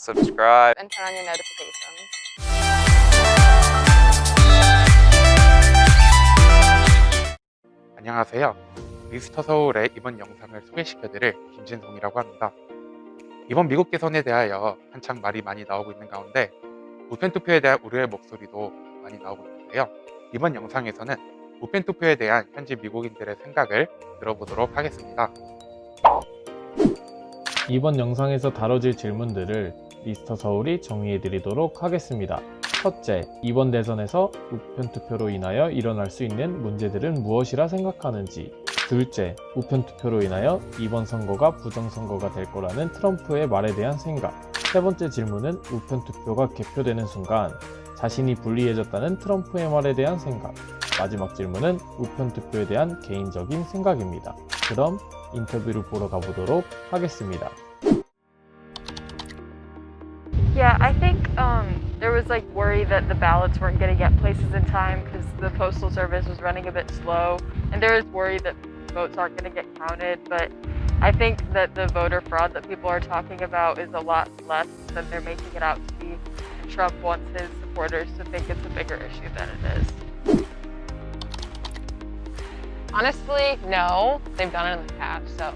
subscribe, and turn on your notifications. 안녕하세요. 미스터 서울의 이번 영상을 소개시켜드릴 김진송이라고 합니다. 이번 미국 대선에 대하여 한창 말이 많이 나오고 있는 가운데 우편투표에 대한 우려의 목소리도 많이 나오고 있는데요. 이번 영상에서는 우편투표에 대한 현지 미국인들의 생각을 들어보도록 하겠습니다. 이번 영상에서 다뤄질 질문들을 미스터 서울이 정리해드리도록 하겠습니다. 첫째, 이번 대선에서 우편투표로 인하여 일어날 수 있는 문제들은 무엇이라 생각하는지. 둘째, 우편투표로 인하여 이번 선거가 부정선거가 될 거라는 트럼프의 말에 대한 생각. 세 번째 질문은 우편투표가 개표되는 순간 자신이 불리해졌다는 트럼프의 말에 대한 생각. 마지막 질문은 우편투표에 대한 개인적인 생각입니다. 그럼 인터뷰를 보러 가보도록 하겠습니다. Yeah, I think there was like worry that the ballots weren't going to get places in time because the postal service was running a bit slow, and there is worry that votes aren't going to get counted. But I think that the voter fraud that people are talking about is a lot less than they're making it out to be. Trump wants his supporters to think it's a bigger issue than it is. Honestly, no. They've done it in the past, so.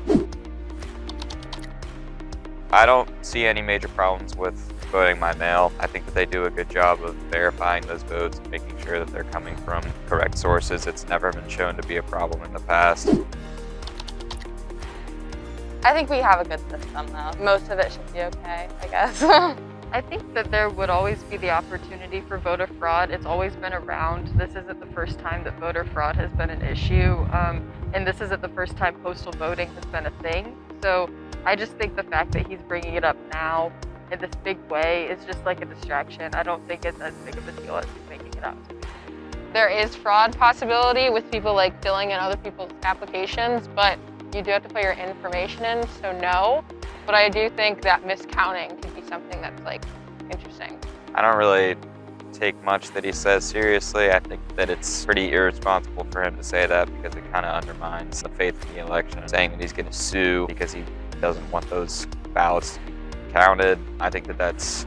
I don't see any major problems with voting by mail. I think that they do a good job of verifying those votes and making sure that they're coming from correct sources. It's never been shown to be a problem in the past. I think we have a good system, though. Most of it should be okay, I guess. I think that there would always be the opportunity for voter fraud. It's always been around. This isn't the first time that voter fraud has been an issue, and this isn't the first time postal voting has been a thing. So I just think the fact that he's bringing it up now in this big way is just like a distraction. I don't think it's as big of a deal as he's making it out to be. There is fraud possibility with people like filling in other people's applications, but you do have to put your information in, so no. But I do think that miscounting could be something that's like interesting. I don't really take much that he says seriously. I think that it's pretty irresponsible for him to say that because it kind of undermines the faith in the election. Saying that he's going to sue because he doesn't want those ballots to be counted. I think that that's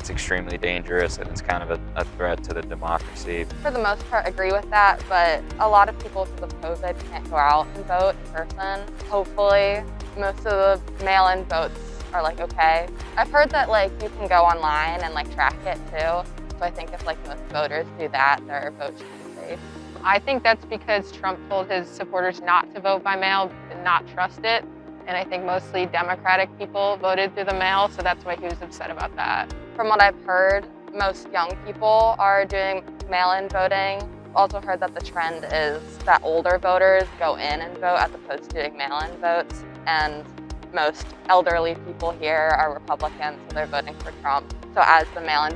extremely dangerous and it's kind of a threat to the democracy. For the most part, agree with that, but a lot of people because of COVID can't go out and vote in person. Hopefully, most of the mail-in votes are like okay. I've heard that like you can go online and like track it too. So I think if like most voters do that, their vote should be safe. I think that's because Trump told his supporters not to vote by mail and not trust it. And I think mostly Democratic people voted through the mail, so that's why he was upset about that. From what I've heard, most young people are doing mail-in voting. Also heard that the trend is that older voters go in and vote as opposed to doing mail-in votes. And most elderly people here are Republicans, so they're voting for Trump. So as the mail-in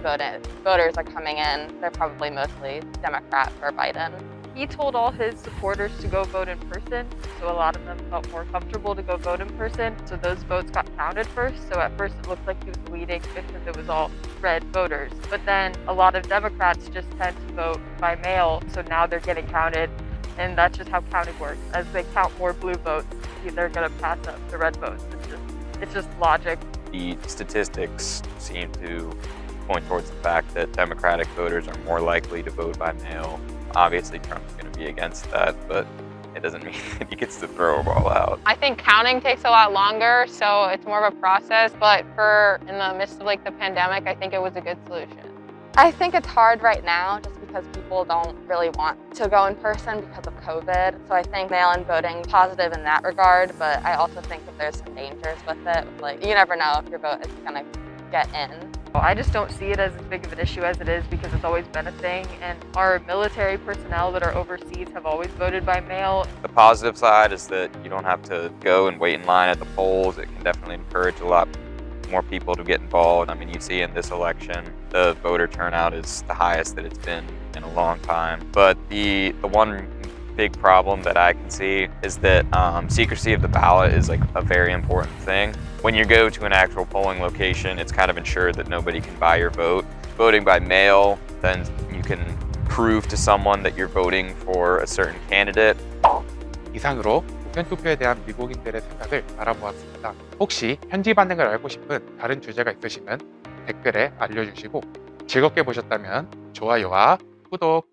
voters are coming in, they're probably mostly Democrat for Biden. He told all his supporters to go vote in person, so a lot of them felt more comfortable to go vote in person. So those votes got counted first. So at first it looked like he was leading because it was all red voters. But then a lot of Democrats just tend to vote by mail, so now they're getting counted. And that's just how counting works. As they count more blue votes, they're going to pass up the red votes. It's just logic. The statistics seem to point towards the fact that Democratic voters are more likely to vote by mail. Obviously, Trump's going to be against that, but it doesn't mean that he gets to throw them all out. I think counting takes a lot longer, so it's more of a process. But in the midst of like the pandemic, I think it was a good solution. I think it's hard right now just because people don't really want to go in person because of COVID. So I think mail-in voting positive in that regard, but I also think that there's some dangers with it. Like you never know if your vote is going to get in. I just don't see it as big of an issue as it is because it's always been a thing, and our military personnel that are overseas have always voted by mail. The positive side is that you don't have to go and wait in line at the polls. It can definitely encourage a lot more people to get involved. I mean, you see in this election, the voter turnout is the highest that it's been in a long time. But the one big problem that I can see is that secrecy of the ballot is like a very important thing. When you go to an actual polling location, it's kind of ensured that nobody can buy your vote. Voting by mail, then you can prove to someone that you're voting for a certain candidate. 이상으로 우편투표에 대한 미국인들의 생각을 알아보았습니다. 혹시 현지 반응을 알고 싶은 다른 주제가 있으시면 댓글에 알려주시고 즐겁게 보셨다면 좋아요와 구독